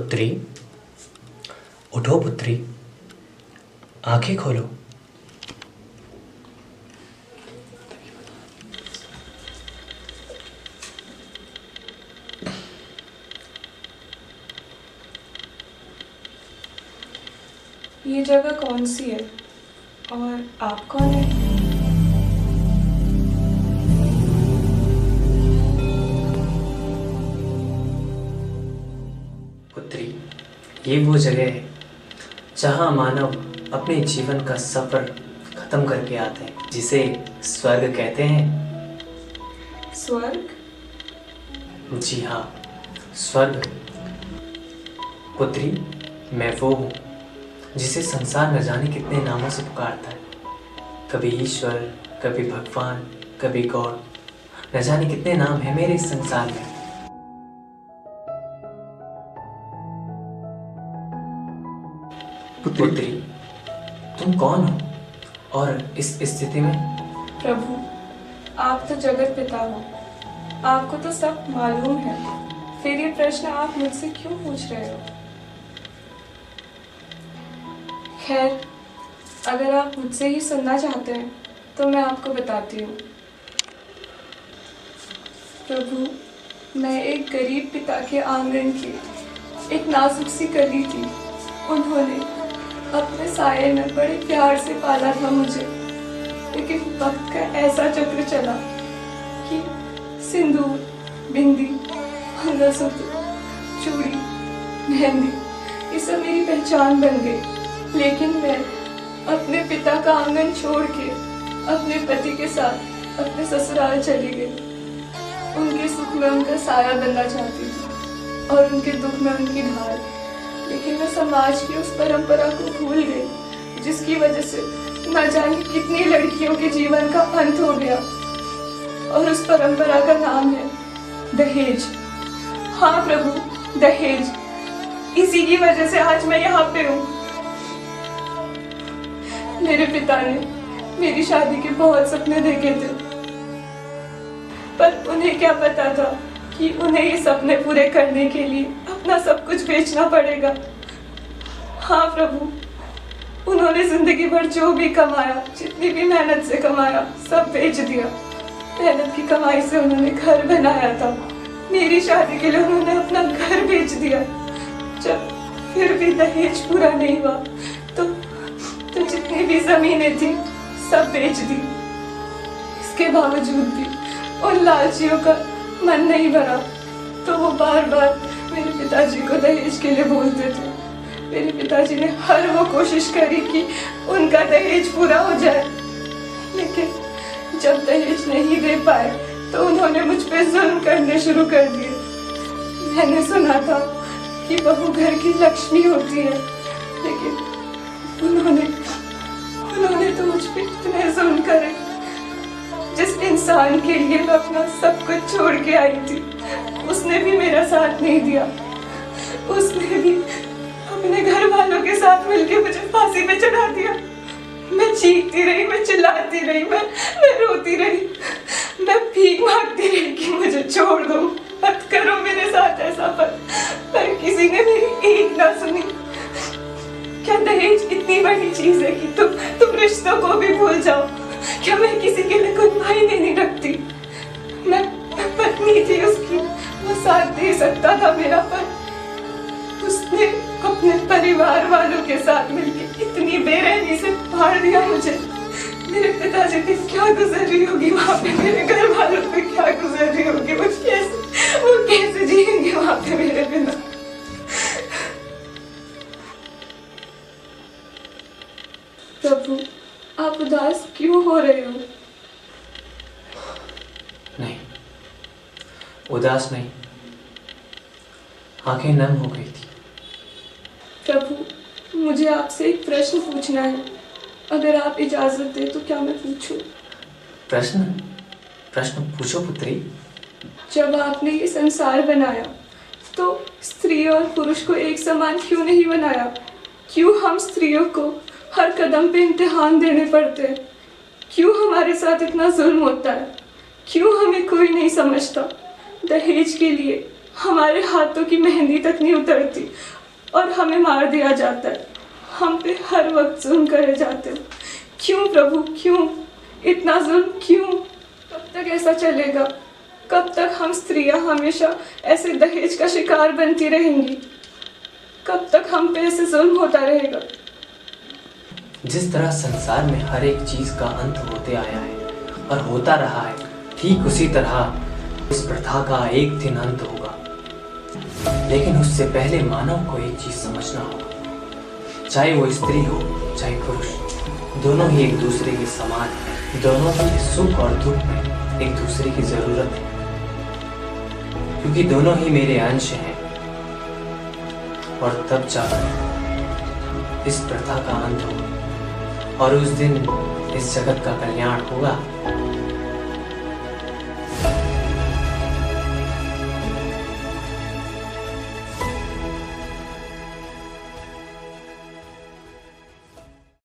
पुत्री, उठो पुत्री, आंखें खोलो। ये जगह कौन सी है और आप कौन है? पुत्री, ये वो जगह है जहाँ मानव अपने जीवन का सफर खत्म करके आते हैं, जिसे स्वर्ग कहते हैं। स्वर्ग? जी हाँ, स्वर्ग। पुत्री, मैं वो हूँ जिसे संसार न जाने कितने नामों से पुकारता है। कभी ईश्वर, कभी भगवान, कभी गॉड, न जाने कितने नाम हैं मेरे इस संसार में। पुत्री, तुम कौन हो और इस स्थिति में? प्रभु, आप तो जगत पिता हो, आपको तो सब मालूम है, फिर ये प्रश्न आप मुझसे क्यों पूछ रहे हो? खैर, अगर आप मुझसे ही सुनना चाहते हैं तो मैं आपको बताती हूँ। प्रभु, मैं एक गरीब पिता के आंगन की एक नाजुक सी कली थी। उन्होंने अपने साये में बड़े प्यार से पाला था मुझे, लेकिन वक्त का ऐसा चक्र चला कि सिंदूर, बिंदी, मंगलसूत्र, चूड़ी, मेहंदी, ये सब मेरी पहचान बन गई। लेकिन मैं अपने पिता का आंगन छोड़ के अपने पति के साथ अपने ससुराल चली गई। उनके सुख में उनका साया बनना चाहती थी और उनके दुख में उनकी ढाल। लेकिन मैं समाज की उस परंपरा को भूल गई जिसकी वजह से न जाने कितनी लड़कियों के जीवन का अंत हो गया। और उस परंपरा का नाम है दहेज। हाँ प्रभु, दहेज। इसी की वजह से आज मैं यहाँ पे हूँ। मेरे पिता ने मेरी शादी के बहुत सपने देखे थे, पर उन्हें क्या पता था कि उन्हें ये सपने पूरे करने के लिए अपना सब कुछ बेचना पड़ेगा। हाँ प्रभु, उन्होंने जिंदगी भर जो भी कमाया, जितनी भी मेहनत से कमाया, सब बेच दिया। मेहनत की कमाई से उन्होंने घर बनाया था, मेरी शादी के लिए उन्होंने अपना घर बेच दिया। जब फिर भी दहेज पूरा नहीं हुआ तो जितनी भी जमीनें थी सब बेच दी। इसके बावजूद भी उन लालचियों का मन नहीं भरा, तो वो बार बार मेरे पिताजी को दहेज के लिए बोलते थे। मेरे पिताजी ने हर वो कोशिश करी कि उनका दहेज पूरा हो जाए, लेकिन जब दहेज नहीं दे पाए तो उन्होंने मुझ पे जुल्म करने शुरू कर दिए। मैंने सुना था कि बहू घर की लक्ष्मी होती है, लेकिन उन्होंने तो मुझ पे इतने जुल्म करे। जिस इंसान के लिए मैं अपना सब कुछ छोड़ के आई थी, उसने भी मेरा साथ नहीं दिया। उसने भी अपने घर वालों के साथ मिलकर मुझे फांसी पे चढ़ा दिया। मैं चीखती रही, मैं चिल्लाती रही, मैं रोती रही, मैं भीख मांगती रही कि मुझे छोड़ दो, मत करो मेरे साथ ऐसा। पर किसी ने मेरी एक ना सुनी। क्या दहेज इतनी बड़ी चीज है कि तुम रिश्तों को भी भूल जाओ? क्या मैं किसी के लिए कोई मायने नहीं रखती? मैं पत्नी थी उसकी, वो साथ दे सकता था मेरा, पर उसने अपने परिवार वालों के साथ मिलकर इतनी बेरहमी से फाड़ दिया मुझे। मेरे पिताजी पे क्या गुजर रही होगी वहाँ पे, मेरे घर वालों पे क्या गुजर रही होगी, वो कैसे जिएंगे वहाँ पे मेरे बिना। प्रभु, आप उदास क्यों हो रहे हो? नहीं, उदास नहीं, आंखें नम हो गई थी। प्रभु, मुझे आपसे एक प्रश्न पूछना है। अगर आप इजाजत दें तो क्या मैं पूछूं? प्रश्न पूछो पुत्री। जब आपने ये संसार बनाया तो स्त्री और पुरुष को एक समान क्यों नहीं बनाया? क्यों हम स्त्रियों को हर कदम पे इम्तिहान देने पड़ते हैं? क्यों हमारे साथ इतना जुल्म होता है? क्यों हमें कोई नहीं समझता? दहेज के लिए हमारे हाथों की मेहंदी तक नहीं उतरती और हमें मार दिया जाता है। हम पे हर वक्त जुल्म करे जाते हैं। क्यों प्रभु, क्यों इतना जुल्म, क्यों? कब तक ऐसा चलेगा? कब तक हम स्त्रियां हमेशा ऐसे दहेज का शिकार बनती रहेंगी? कब तक हम पे ऐसे जुल्म होता रहेगा? जिस तरह संसार में हर एक चीज का अंत होते आया है और होता रहा है, ठीक उसी तरह इस प्रथा का एक दिन अंत होगा। लेकिन उससे पहले मानव को एक चीज समझना होगा, चाहे वो स्त्री हो चाहे पुरुष, दोनों ही एक दूसरे के समान हैं। दोनों ही सुख और दुख में एक दूसरे की जरूरत है, क्योंकि दोनों ही मेरे अंश हैं। और तब जाकर इस प्रथा का अंत होगा और उस दिन इस जगत का कल्याण होगा।